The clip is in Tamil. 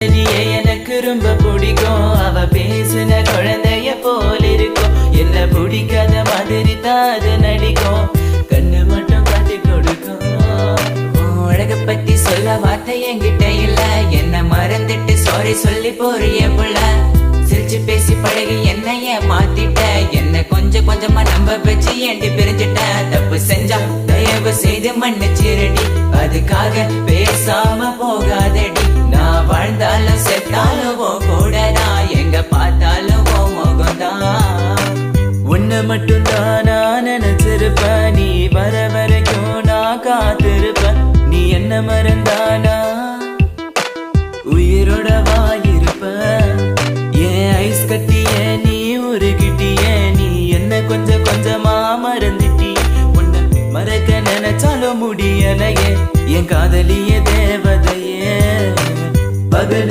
எனக்கு ரொம்ப பிடிக்கும். அவ பேசுன குழந்தைய போல இருக்கும். என்ன பிடிக்காத மாதிரி தாது நடிக்கும். கண்ணு மட்டும் காட்டி கொடுக்கும். அழக பத்தி சொல்ல வார்த்தை என்கிட்ட இல்ல. என்ன மறந்துட்டு சாரி சொல்லி போறிய புள்ள. சிரிச்சு பேசி பழகி என்னைய மாத்திட்ட. என்ன கொஞ்சம் கொஞ்சமா நம்ப வச்சு ஏண்டி பிரிஞ்சிட்ட. தப்பு செஞ்சா தயவு செய்து மன்னிச்சிரடி. அதுக்காக பேசாம போகாதடி. நான் வாழ்ந்தாலும் செத்தாலும் கூட நான் எங்க பார்த்தாலும் முகம்தான். உன்னை மட்டும் தான் நான் நினைச்சிருப்பேன். நீ வர வரைக்கும் நான் காத்திருப்பேன். நீ என்ன மறந்தானா உயிரோட வாயிருப்ப. ஏன் ஐஸ் கட்டிய நீ உருகிட்டிய. நீ என்ன கொஞ்சம் கொஞ்சமா மறந்துட்டி. உன்னை மறக்க நினைச்சாலும் முடியலையே. என் காதலிய தேவதையே பகல்